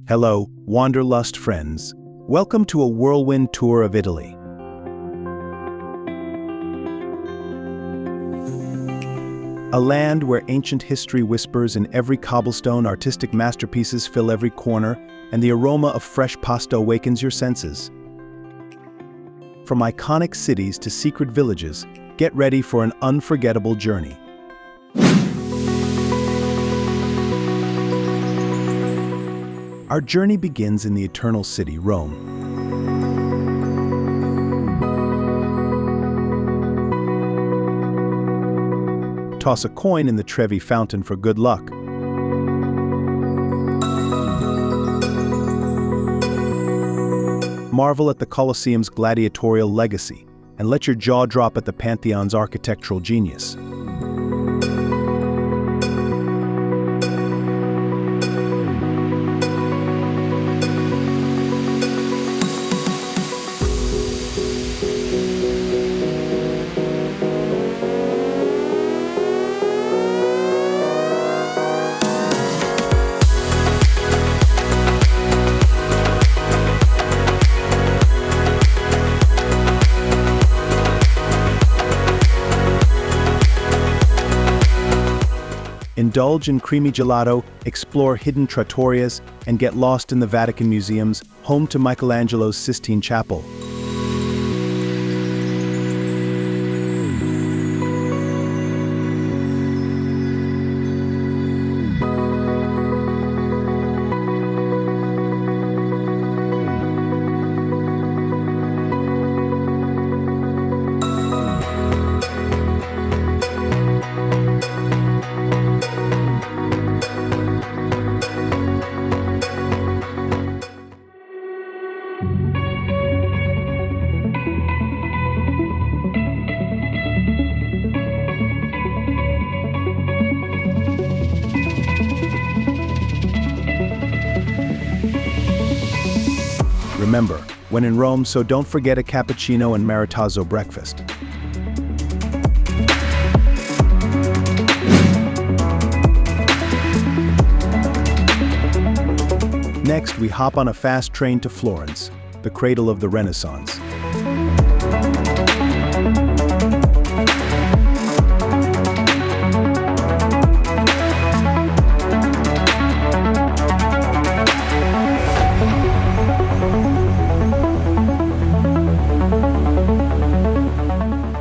Hello, wanderlust friends. Welcome to a whirlwind tour of Italy. A land where ancient history whispers in every cobblestone, artistic masterpieces fill every corner, and the aroma of fresh pasta awakens your senses. From iconic cities to secret villages, get ready for an unforgettable journey. Our journey begins in the eternal city, Rome. Toss a coin in the Trevi fountain for good luck. Marvel at the Colosseum's gladiatorial legacy, and let your jaw drop at the Pantheon's architectural genius. Indulge in creamy gelato, explore hidden trattorias, and get lost in the Vatican museums, home to Michelangelo's Sistine Chapel. Remember, when in Rome, so don't forget a cappuccino and maritazzo breakfast. Next, we hop on a fast train to Florence, the cradle of the Renaissance.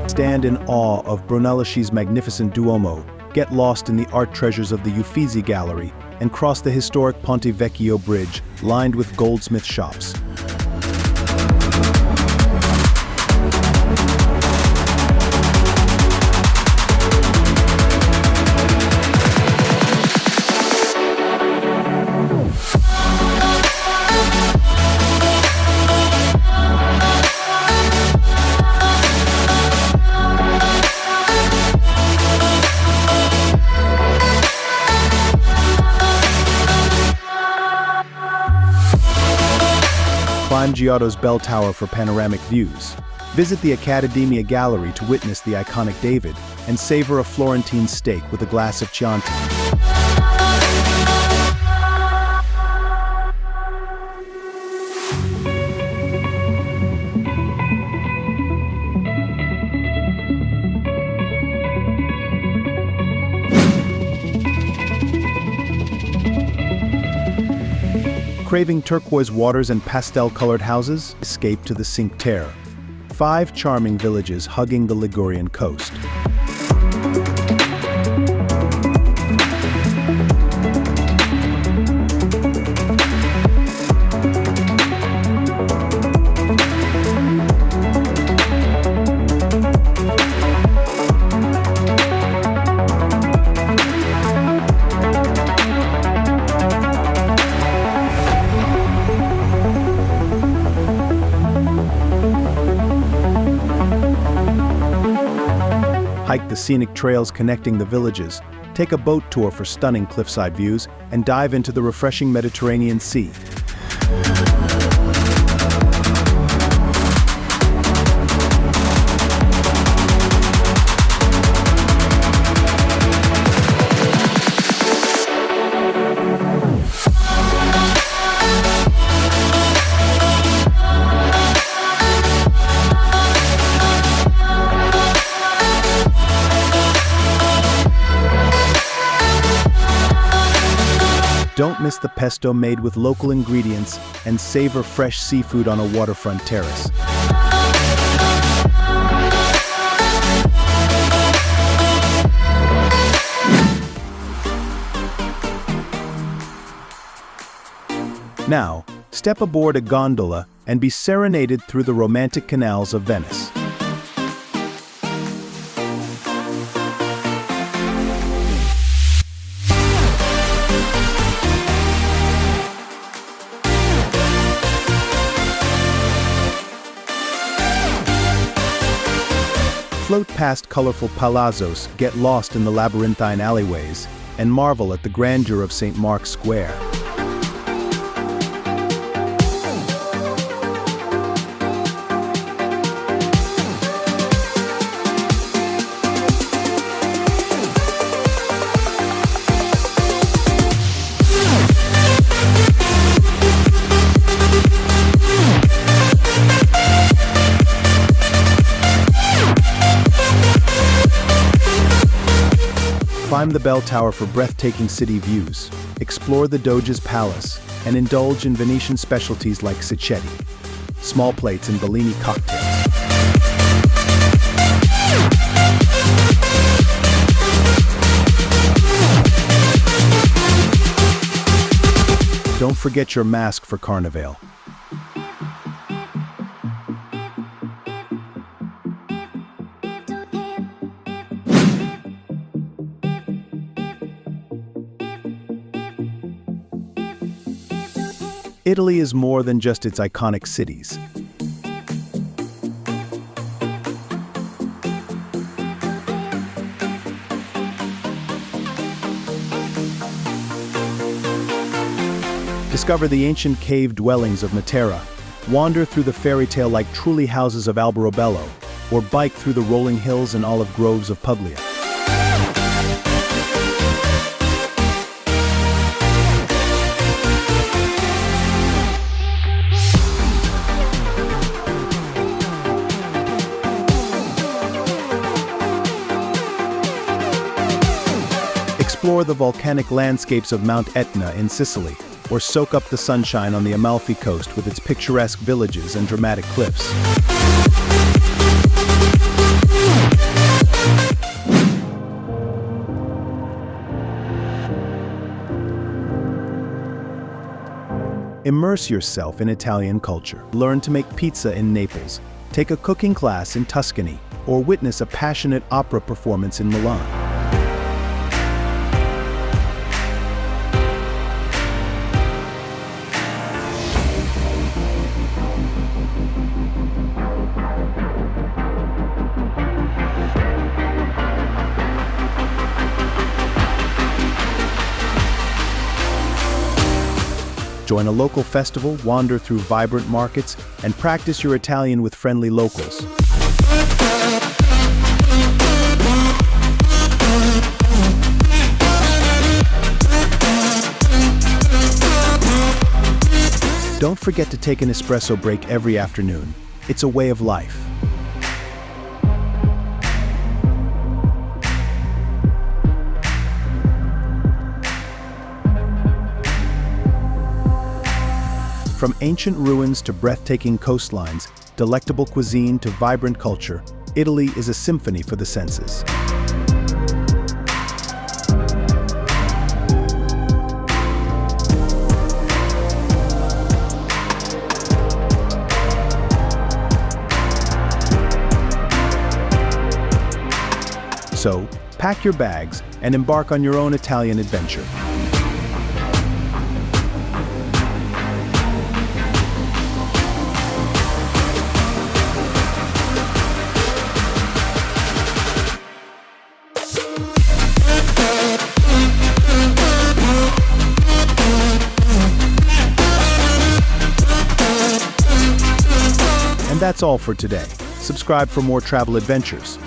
Stand in awe of Brunelleschi's magnificent Duomo, get lost in the art treasures of the Uffizi Gallery, and cross the historic Ponte Vecchio Bridge, lined with goldsmith shops. Climb Giotto's bell tower for panoramic views. Visit the Accademia Gallery to witness the iconic David, and savor a Florentine steak with a glass of Chianti. Craving turquoise waters and pastel-colored houses? Escape to the Cinque Terre. 5 charming villages hugging the Ligurian coast. Hike the scenic trails connecting the villages, take a boat tour for stunning cliffside views, and dive into the refreshing Mediterranean Sea. witness the pesto made with local ingredients and savor fresh seafood on a waterfront terrace. Now, step aboard a gondola and be serenaded through the romantic canals of Venice. Float past colorful palazzos, get lost in the labyrinthine alleyways, and marvel at the grandeur of St. Mark's Square. Climb the bell tower for breathtaking city views, explore the Doge's palace, and indulge in Venetian specialties like cicchetti, small plates and Bellini cocktails. Don't forget your mask for Carnival. Italy is more than just its iconic cities. Discover the ancient cave dwellings of Matera, wander through the fairy tale-like truly houses of Alberobello, or bike through the rolling hills and olive groves of Puglia. Explore the volcanic landscapes of Mount Etna in Sicily, or soak up the sunshine on the Amalfi Coast with its picturesque villages and dramatic cliffs. Immerse yourself in Italian culture. Learn to make pizza in Naples, take a cooking class in Tuscany, or witness a passionate opera performance in Milan. Join a local festival, wander through vibrant markets, and practice your Italian with friendly locals. Don't forget to take an espresso break every afternoon. It's a way of life. From ancient ruins to breathtaking coastlines, delectable cuisine to vibrant culture, Italy is a symphony for the senses. So, pack your bags and embark on your own Italian adventure. And that's all for today. Subscribe for more travel adventures.